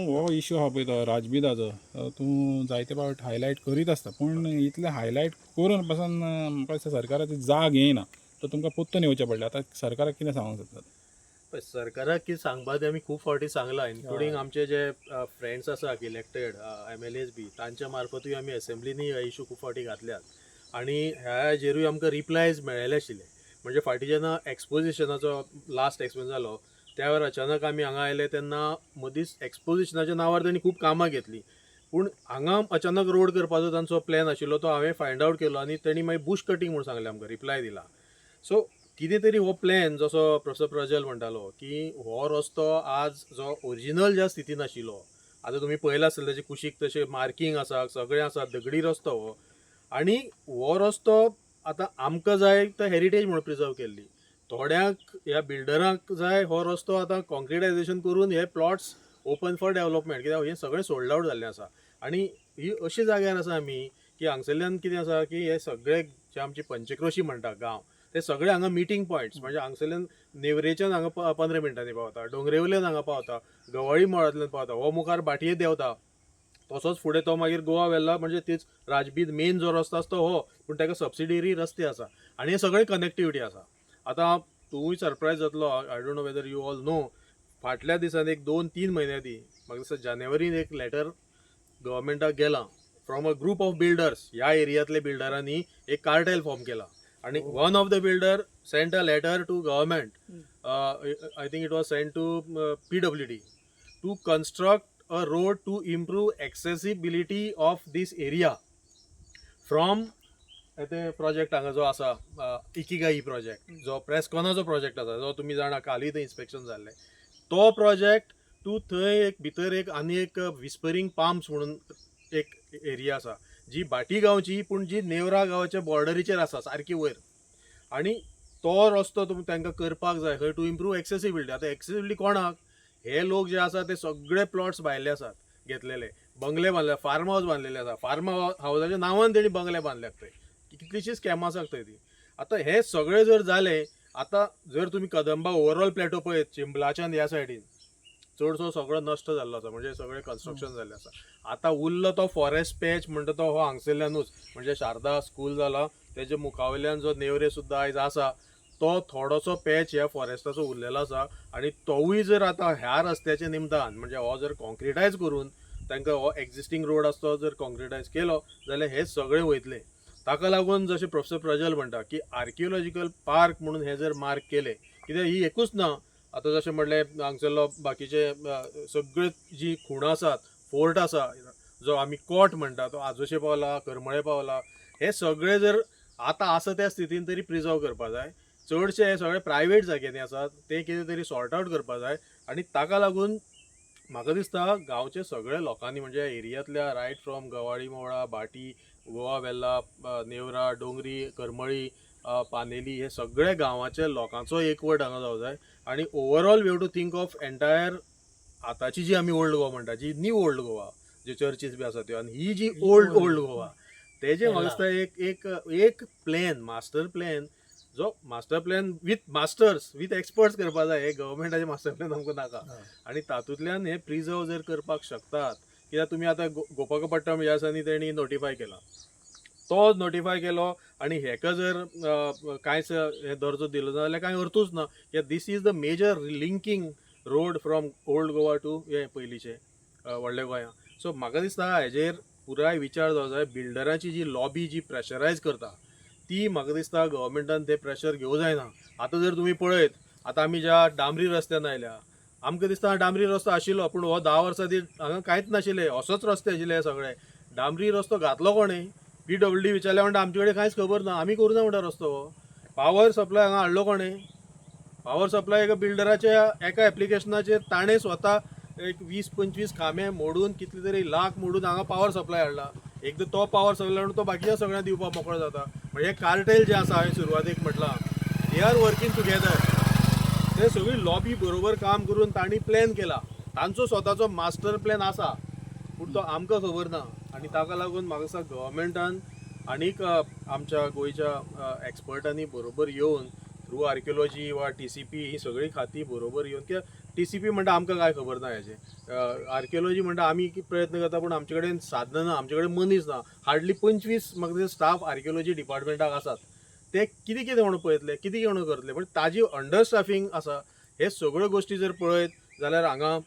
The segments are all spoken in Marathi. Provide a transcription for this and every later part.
हो इश्यू हा पळय तो राजबिदाचो तूं जायते फावट हायलायट करीत आसता पूण इतले हायलायट करून पासून म्हाका दिसता सरकाराची जाग येयना तो तुमकां पोत्तून येवचें पडलें आतां सरकाराक कितें सांगूंक सोदतात पळय सरकाराक कितें सांगपा तें आमी खूब फावटी सांगलां इन्क्लुडींग आमचे जे फ्रेंड्स आसा इलेक्टेड MLAs बी तांच्या मार्फतूय आमी असेंब्लीनी हे इशू खूब फावटी घातल्यात आनी ह्या हेजेरूय आमकां रिप्लायज मेळिल्ले आशिल्ले म्हणजे फाटीं जेन्ना एक्सपोजिशनाचो लास्ट एक्सपोजन जालो त्या वेळार अचानक आमी हांगा आयले तेन्ना मदींच एक्सपोजिशनाच्या नांवार तेणी खूब कामां घेतली पूण हांगा अचानक रोड करपाचो तांचो प्लॅन आशिल्लो तो हांवें फायंड आवट केलो आनी तेणी मागीर बुश कटींग म्हणून सांगलें आमकां रिप्लाय दिला सो कितें तरी हो प्लॅन जसो प्रोफेसर प्रज्वल म्हणटालो की हो रस्तो आज जो ओरिजिनल ज्या स्थितीन आशिल्लो आतां तुमी पळयला आसतलें तेजे कुशीक तशें मार्कींग आसा सगळें आसा दगडी रस्तो हो आनी हो रस्तो आतां आमकां जाय तो हेरिटेज म्हणून प्रिजर्व केल्ली थोड्यांक ह्या बिल्डरांक जाय हो रस्तो आतां कॉन्क्रिटायजेशन करून हे प्लॉट्स ओपन फॉर डेव्हलपमेंट कित्याक हे सगळें सोल्ड आवट जाल्लें आसा आनी ही अशी जाग्यार आसा आमी की हांगसरल्यान कितें आसा की हे सगळे जे आमची पंचक्रोशी म्हणटा गांव ते सगळे हांगा मिटींग पॉयंट्स म्हणजे हांगसरल्यान नेवरेच्यान हांगा 15 मिनटांनी पावता डोंगरेवयल्यान हांगा पावता गवाळी मळांतल्यान पावता हो मुखार बाटये देंवता तसोच फुडें तो मागीर गोवा वेल्ला म्हणजे तीच राजबीद मेन जो रस्तो आसा तो हो पूण ताका सबसिडियरी रस्ते आसा आनी हे सगळे कनेक्टिविटी आसा आतां तूंय सरप्रायज जातलो I don't know whether you all know फाटल्या दिसान एक 2-3 म्हयने आदीं म्हाका दिसता जानेवारीन एक लेटर गव्हर्मेंटाक गेलां from a group of builders ह्या एरियांतल्या बिल्डरांनी एक कार्टेल फॉर्म केला आणि one of the builder sent a letter to government I think it was sent to PWD to construct a road to improve accessibility of these area from ते प्रोजेक्ट हांगा जो आसा इकिगाई प्रोजेक्ट जो प्रेसकॉनाचो प्रोजेक्ट आसा जो तुमी जाणा काली थंय इन्स्पेक्शन जाल्लें तो प्रोजेक्ट टू थंय एक भितर एक आनी एक विस्परींग पाम्स म्हणून एक एरिया आसा जी बाटी गांवची पूण जी नेवरा गांवाच्या बॉर्डरीचेर आसा सारकी वयर आनी तो रस्तो तुमी तांकां करपाक जाय खंय टू इम्प्रूव एक्सेसिबिलिटी आतां एक्सेसिबिलिटी कोणाक हे लोक जे आसा ते सगळे प्लॉट्स भायले आसात घेतलेले बंगले बांदले फार्म हाऊस बांदलेले आसा फार्म हाऊसाच्या नांवान तेणी बंगले बांदल्यात थंय कितलीशीच स्कॅम आसात थंय ती आतां हे सगळे जर जाले आतां जर तुमी कदंबा ओवरऑल प्लॅटो पळयत चिंबलाच्यान ह्या सायडीन चडसो सगळो नश्ट जाल्लो आसा म्हणजे सगळें कन्स्ट्रक्शन जाल्लें आसा आतां उरलो तो फॉरेस्ट पॅच म्हणटा तो हो हांगसरल्यानूच म्हणजे शारदा स्कूल जाला तेजे मुखावयल्यान जो नेवरे सुद्दां आयज आसा तो थोडोसो पॅच ह्या फॉरेस्टाचो उरलेलो आसा आनी तोवूय जर आतां ह्या रस्त्याच्या निमतान म्हणजे हो जर कॉन्क्रिटायज करून तांकां हो एक्झिस्टींग रोड आसा तो जर कॉन्क्रिटायज केलो जाल्यार हे सगळे वयतले ताका लागून जशें प्रोफेसर प्रज्वल म्हणटा की आर्किओलॉजिकल पार्क म्हणून हे जर मार्क केले कित्याक ही एकूच ना आतां जशें म्हणलें हांगसरलो बाकीचे सगळे जी खुणां आसात फोर्ट आसा जो आमी कोट म्हणटा तो आजोशे पावला करमळे पावला हे सगळे जर आतां आसा त्या स्थितीन तरी प्रिजर्व करपा जाय चडशे हे सगळे प्रायवेट जाग्यांनी आसात ते कितें तरी सॉर्ट आवट करपा जाय आनी ताका लागून म्हाका दिसता गांवचे सगळे लोकांनी म्हणजे एरियांतल्या रायट फ्रॉम गवाळी मोळा बाटी गोवा वेल्ला नेवरा डोंगरी करमळी पानेली हे सगळे गांवाचे लोकांचो एकवट हांगा जावं जाय आनी overall we have to think of entire आतांची जी आमी ओल्ड गोवा म्हणटा जी नीव ओल्ड गोवा जे चर्चीस बी आसा त्यो आनी ही जी ओल्ड गोवा तेजे म्हाका दिसता एक एक प्लॅन मास्टर प्लॅन जो master plan with masters with experts करपा जाय हे गव्हर्मेंटाचे मास्टर प्लॅन आमकां नाका आनी तातूंतल्यान हे प्रिजर्व जर करपाक शकतात कित्याक तुमी आतां गोपाकपट्टम ह्या दिसांनी तेणी नोटिफाय केला तो नोटिफाय केलो आनी हेका जर कांयच हे दर्जो दिलो ना जाल्यार कांय अर्थूच ना कित्याक दीस is the major linking road from old Goa to हे पयलींचे व्हडले गोंया सो म्हाका दिसता हेजेर पुराय विचार जावं जाय बिल्डरांची जी लॉबी जी प्रेशरायज करता ती म्हाका दिसता गव्हर्मेंटान ते प्रेशर घेवं जायना आतां जर तुमी पळयत आतां आमी ज्या डांबरी रस्त्यान आयल्या आमकां दिसता डांबरी रस्तो आशिल्लो पूण हो 10 वर्सां ती हांगा कांयच नाशिल्ले असोच रस्ते आशिल्ले हे सगळे डांबरी रस्तो घातलो कोणें PWD विचारल्या म्हणटा आमचे कडेन कांयच खबर ना आमी करूं ना म्हणटा रस्तो हो पावर सप्लाय हांगा हाडलो कोणें पावर सप्लाय एका बिल्डराच्या एका एप्लिकेशनाचेर ताणें स्वता एक 20-25 खांबे मोडून कितले तरी लाख मोडून हांगा पावर सप्लाय हाडला एकदां तो पावर सप्लाय म्हणून तो बाकीच्या सगळ्यांक दिवपाक मोकळो जाता म्हणजे कार्टेल जे आसा हांवें सुरवातेक म्हटलां दे आर वर्कींग टुगेदर ते सगळी लॉबी बरोबर काम करून तांणी प्लॅन केला तांचो स्वताचो मास्टर प्लॅन आसा पूण तो आमकां खबर ना आनी ताका लागून म्हाका दिसता गव्हर्मेंटान आनीक आमच्या गोंयच्या एक्सपर्टांनी बरोबर येवन थ्रू आर्किओलॉजी वा TCP ही सगळी खातीं बरोबर येवन कित्याक TCP म्हणटा आमकां काय खबर ना हेजे, आर्किओलॉजी म्हणटा आमी प्रयत्न करता पूण आमचे कडेन साधनां ना, आमचे कडेन मनीस ना. हार्डली 25 म्हाका दिसता स्टाफ आर्किओलॉजी डिपार्टमेंटाक आसात. ते कितें कितें म्हणून पळयतले, कितें म्हणून करतले, पण ताजी अंडरस्टाफींग आसा. हे सगळ्यो गोश्टी जर पळयत जाल्यार हांगा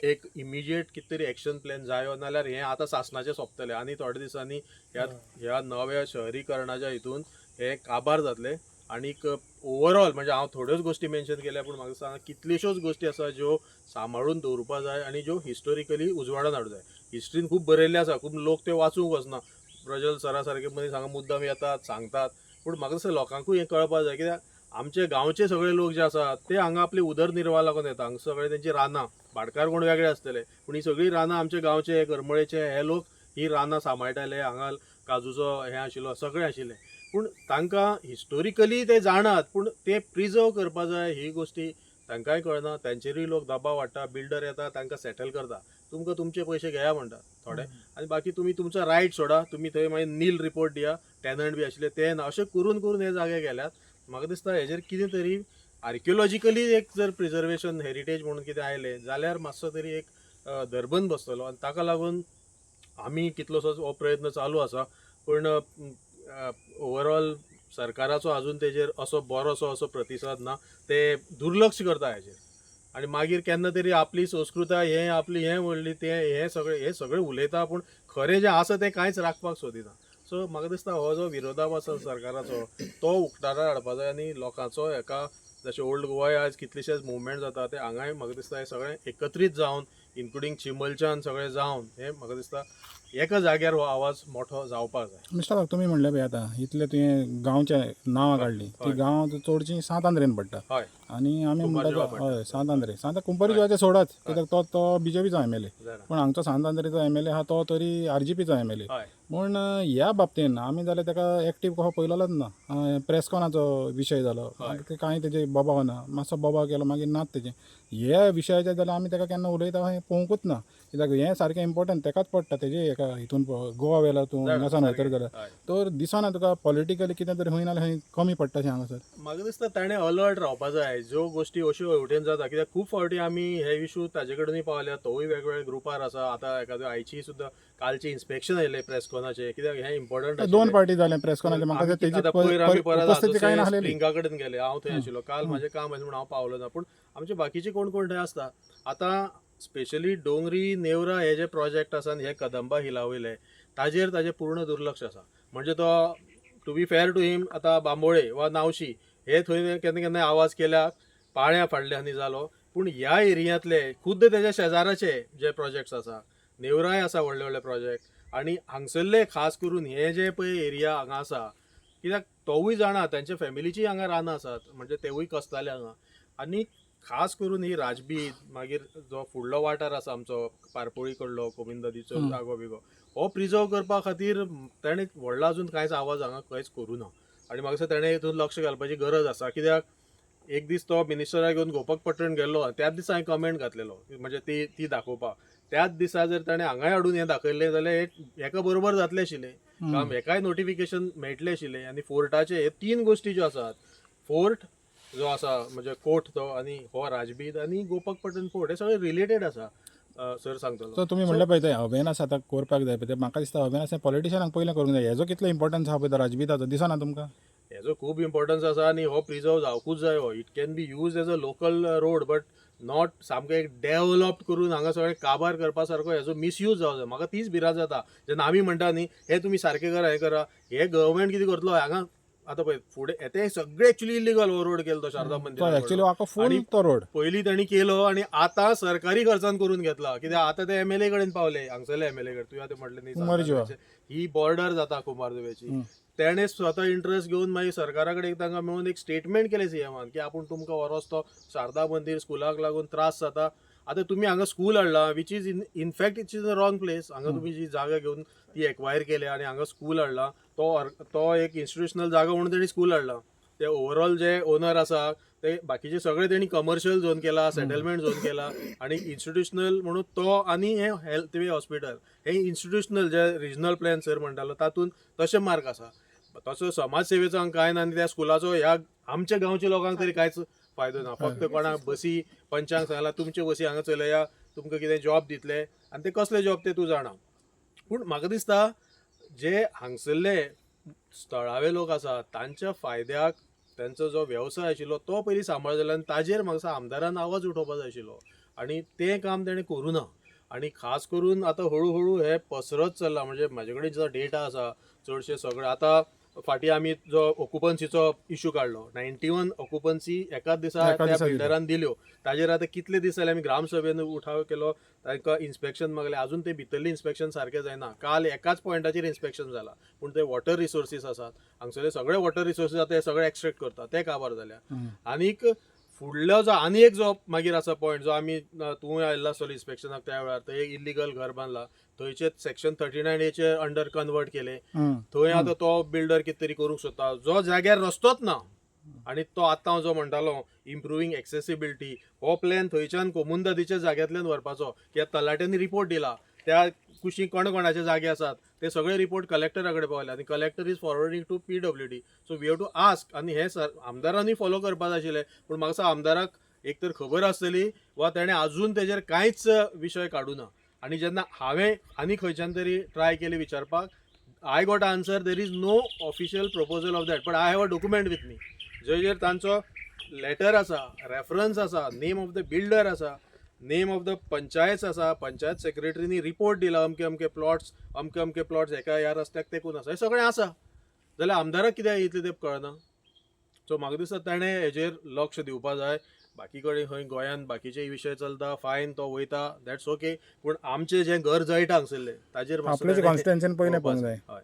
एक इमिजिएट कितें तरी एक्शन प्लॅन जायो, नाल्यार हें आतां सासणाचें सोंपतलें आनी थोड्या दिसांनी ह्या नव्या शहरीकरणाच्या हितून हे काबार जातले. आनीक ओवरऑल म्हणजे हांव थोड्योच गोश्टी मेन्शन केल्या, पूण म्हाका सांगा कितल्योश्योच गोश्टी आसा ज्यो सांबाळून दवरपा जाय आनी ज्यो हिस्टोरिकली उजवाडान हाडूं जाय. हिस्ट्रीन खूब बरयल्लें आसा, खूब लोक ते वाचूंक वचना. प्रजल सरा सारके मनीस हांगा मुद्दाम येतात, सांगतात, पूण म्हाका दिसता लोकांकूय हें कळपा जाय. कित्याक आमचे गांवचे सगळे लोक जे आसात ते हांगा आपली उदरनिर्वाह लागून येता. हांगा सगळे तेंची रानां, भाटकार कोण वेगळे आसतले, पूण ही सगळीं रानां आमचे गांवचे करमळेचे हे लोक ही रानां सांबाळटाले. हांगा काजूचो हें आशिल्लो, सगळें आशिल्लें, पूण तांकां हिस्टोरिकली ते जाणात, पूण ते प्रिजर्व करपा जाय ही गोश्टी तांकांय कळना. तांचेरूय लोक दबाव हाडटा, बिल्डर येता तांकां सेटल करता, तुमकां तुमचे पयशे घेया म्हणटा थोडे, आनी बाकी तुमी तुमचो रायट सोडा, तुमी थंय मागीर नील रिपोर्ट दिया. टॅनंट बी आशिल्ले ते ना, अशें करून करून हे जागे गेल्यात. म्हाका दिसता हेजेर कितें तरी आर्किओलॉजिकली एक जर प्रिजर्वेशन हेरिटेज म्हणून कितें आयलें जाल्यार मातसो तरी एक धरबंद बसतलो. आनी ताका लागून आमी कितलोसोच हो प्रयत्न चालू आसा, पूण ओवरऑल सरकाराचो अजून तेजेर असो बरोसो असो प्रतिसाद ना. ते दुर्लक्ष करता हेजेर, आनी मागीर केन्ना तरी आपली संस्कृताय हें आपली हें व्हडली तें हे सगळें उलयता, पूण खरें जें आसा तें कांयच राखपाक सोदिना. सो म्हाका दिसता हो जो विरोधाभास आसा सरकाराचो तो उक्ताडार हाडपा जाय, आनी लोकांचो हेका जशें ओल्ड गोवाय आयज कितलेशेच मुवमेंट जाता ते हांगाय म्हाका दिसता हे सगळें एकत्रीत जावन इन्क्लुडींग चिंबलच्यान सगळें जावन हे म्हाका दिसता एका जाग्यार हो आवाज मोठो जावपाक जाय. मिस्टर बाब, तुम्ही म्हणले पळय आतां इतले तुवें गांवच्या नांवां काडली, ती गांव चडशीं सात आंध्रेन पडटा. हय, आनी आमी कुंभारजुवा म्हणटा हय सात आंध्रे, सांत कुंभारजुवाचे सोडात, कित्याक तो BJPचो MLA, जाणा. पूण हांगचो सांत आंध्रेचो MLA आहा तो तरी RGPचो MLA. हय, पूण ह्या बाबतीन आमी जाल्यार ताका एक्टीव कसो पयलोच ना. प्रेसकॉनाचो विशय जालो, ते कांय तेजे बोबाव ना, मातसो बोबाव केलो मागीर नात तेजे. हे विशयाचे जाल्यार आमी ताका केन्ना उलयता हें पळोवंकूच ना. कित्याक हें सारकें इम्पॉर्टंट तेकाच पडटा तेजे हेका हितून गोवा वेला तूं हिंगासान वयतर जाल्यार हय. तर दिसना तुका पॉलिटिकली कितें तरी खंय नाल्यार खंय कमी पडटा अशें हांगासर. म्हाका दिसता ताणें अलर्ट रावपा जाय. ज्यो गोश्टी अश्यो हेवटेन जाता, कित्याक खूब फावटी आमी हे इशू ताजे कडेनूय पावल्यात, तोवूय वेगवेगळ्या ग्रुपार आसा. आतां एखाद्यो आयची सुद्दां कालची इन्स्पेक्शन येयलें प्रेसकॉनाचें, कित्याक हें इम्पॉर्टंट दोन पार्टी जाले प्रेसकॉनाचे, म्हाका तेजी उपस्थिती कांय नासलेली. लिंका कडेन गेले, हांव थंय आशिल्लो. काल म्हाजें काम आशिल्लें म्हणून हांव पावलो ना, पूण आमचे बाकीचे कोण कोण थंय आसता. आतां स्पेशली डोंगरी नेवरा हे जे प्रोजेक्ट आसा हे कदंबा हिला वयले ताजेर पूर्ण दुर्लक्ष आसा. म्हणजे तो टू बी फेअर टू हिम, आतां बांबोळे वा नावशी हे थंय केन्ना केन्ना आवाज केल्याक पाळ्या फाडल्यानी जालो, पूण ह्या एरियांतले खुद्द तेज्या शेजाराचे जे प्रोजेक्ट्स आसा, नेवराय आसा व्हडले व्हडले प्रोजेक्ट, आनी हांगसरले खास करून हे जे पळय एरिया हांगा आसा, कित्याक तोवूय जाणा तांच्या फॅमिलीची हांगा रानां आसात, म्हणजे तेवूय कसताले हांगा. आनी खास करून ही राजबीत, मागीर जो फुडलो वाठार आसा आमचो पारपोळी कडलो गोविंददीचो जागो बिगो, हो प्रिजर्व करपा खातीर ताणें व्हडलो अजून कांयच आवाज हांगा खंयच करूं ना. आनी म्हाका दिसता ताणें हितून लक्ष घालपाची गरज आसा. कित्याक एक दीस तो मिनिस्टराक घेवन गोपकपट्टण गेल्लो, त्याच दिसा हांवें कमेंट घातलेलो, म्हणजे ती दाखोवपाक. त्याच दिसा जर ताणें हांगाय हाडून हें दाखयलें जाल्यार हेका बरोबर जातलें आशिल्लें काम, हेकाय नोटिफिकेशन मेळटलें आशिल्लें. आनी फोर्टाचे हे 3 गोश्टी ज्यो आसात, फोर्ट जो आसा म्हणजे कोर्ट तो, आनी हो राजबीत आनी गोपकपट्टण फोर्ट, हे सगळे रिलेटेड आसा. सर सांगतलो. सो तुमी म्हणलें पळय तें अवेरनस आतां करपाक जाय पळय, म्हाका दिसता अवेरनस हें पॉलिटिशियनांक पयलें करूंक जाय. हेजो कितलो इम्पॉर्टन्स आहा पळय तो राजबिताचो, दिसना तुमकां? हेजो खूब इम्पॉर्टन्स आसा, आनी हो प्रिजर्व जावकूच जाय. हो it can be use as a local road, but not सामको एक डेव्हलप करून हांगा सगळें काबार करपा सारको हेजो मिसयूज जावं जाय. म्हाका तीच भिरांत जाता. जेन्ना आमी म्हणटा न्ही हे तुमी सारकें करा, हें करा, हे गव्हर्मेंट कितें करतलो हांगा. आतां पळय फुडें ते सगळे एक्चुअली इलिगल हो रोड केलो तो शारदा मंदिर, एक्चुअली आखो फूल तो रोड पयलीं तांणी केलो आनी आतां सरकारी खर्चान करून घेतला. कित्याक आतां ते MLA कडेन पावले, हांगसरले MLA कडेन. तुवें आतां म्हटलें न्ही ही बॉर्डर जाता कुंभारजुव्याची, तेणें स्वता इंट्रस्ट घेवन मागीर सरकारा कडेन तांकां मेळून एक स्टेटमेंट केलें CMान की आपूण तुमकां हो रस्तो शारदा मंदिर स्कुलाक लागून त्रास जाता. आतां तुमी हांगा स्कूल हाडला, which is in fact it's is a wrong place. हांगा तुमी जी जागा घेवन ती एक्वायर केल्या आनी हांगा स्कूल हाडला, तो एक इन्स्टिट्युशनल जागा म्हणून तेणी स्कूल हाडला. ते ओवरऑल जे ओनर आसा ते बाकीचे सगळे तेणी कमर्शियल झोन केला, सेटलमेंट झोन केला, आनी इन्स्टिट्युशनल म्हणून तो आनी हे हेल्थ वे हॉस्पिटल हे इन्स्टिट्युशनल जे रिजनल प्लॅन सर म्हणटालो तातूंत तशें मार्क आसा. तसो समाज सेवेचो हांगा कांय ना, आनी त्या स्कुलाचो ह्या आमच्या गांवच्या लोकांक तरी कांयच फायदो ना. फक्त कोणाक बसी पंचांक सांगला तुमचे बसी हांगा चलया, तुमकां कितें जॉब दितले आनी ते कसले जॉब ते तूं जाणा. पूण म्हाका दिसता जे हांगसरले स्थळावे लोक आसा तांच्या फायद्याक त्यांचो जो व्यवसाय आशिल्लो तो पयलीं सांबाळ जाल्यार ताजेर म्हाका दिसता आमदारान आवाज उठोवपाक जाय आशिल्लो आनी तें काम तेणें करूं ना. आनी खास करून आतां हळू हे पसरत चल्ला. म्हणजे म्हाजे कडेन जो डेटा आसा चडशे सगळे आतां फाटीं आमी जो ऑक्युपन्सीचो इश्यू काडलो 91 ऑक्युपन्सी एकाच दिसा एका त्या दिसा दिल्यो. बिल्डरान दिल्यो. ताजेर आतां कितले दीस जाले आमी ग्रामसभेन उठाव केलो, तांकां इन्स्पेक्शन मागलें, अजून ते भितरलें इन्स्पेक्शन सारकें जायना. काल एकाच पॉयंटाचेर इन्स्पेक्शन जाला पूण ते वॉटर रिसोर्सीस आसात हांगसरले सगळे वॉटर रिसोर्सीस आतां ते सगळे एक्सट्रॅक्ट करता ते काबार जाल्या. आनीक फुडलो जो आनी एक जो मागीर आसा पॉयंट जो आमी तूं आयल्लो आसतलो इन्स्पेक्शनाक त्या वेळार थंय एक इल्लिगल घर बांदला, थंयचे सेक्शन 39A अंडर कन्वर्ट केले. थंय आतां तो बिल्डर कितें तरी करूंक सोदता जो जाग्यार रस्तोच ना. आनी तो आतां जो म्हणटालो इम्प्रुवींग एक्सेसिबिलिटी हो प्लॅन थंयच्यान कोमुंददीच्या जाग्यांतल्यान व्हरपाचो कित्याक तलाट्यांनी रिपोर्ट दिला त्या कुशीक कोणाचे जागे आसात ते सगळे रिपोर्ट कलेक्टरा कडेन पावले आनी collector is forwarding to PWD. So we have to ask आनी हे आमदारांनी फॉलो करपाक जाय आशिल्लें. पूण म्हाका दिसता आमदाराक एक तर खबर आसतली वा तेणें आजून तेजेर कांयच विशय काडूं ना. आनी जेन्ना हांवें आनी खंयच्यान तरी ट्राय केली विचारपाक I got answer there is no official proposal of that but I have a document with me जर तांचो लेटर आसा, रेफरन्स आसा, नेम ऑफ द बिल्डर आसा, नेम ऑफ द पंचायत आसा, पंचायत सेक्रेटरीनी रिपोर्ट दिला अमके अमके प्लॉट्स एका ह्या रस्त्याक तेकून आसा, हें सगळें आसा. जाल्यार आमदाराक कित्याक इतलें तेंप कळना. सो म्हाका दिसता ताणें हेजेर लक्ष दिवपाक जाय. बाकी कडेन खंय गोंयांत बाकीचे विशय चलता फायन तो वयता दॅट्स ओके पूण आमचें जें घर जळटा हांगसरलें ताजेर आपल्या कॉन्स्टिट्युएन्सीन पयलें पळोवंक जाय. हय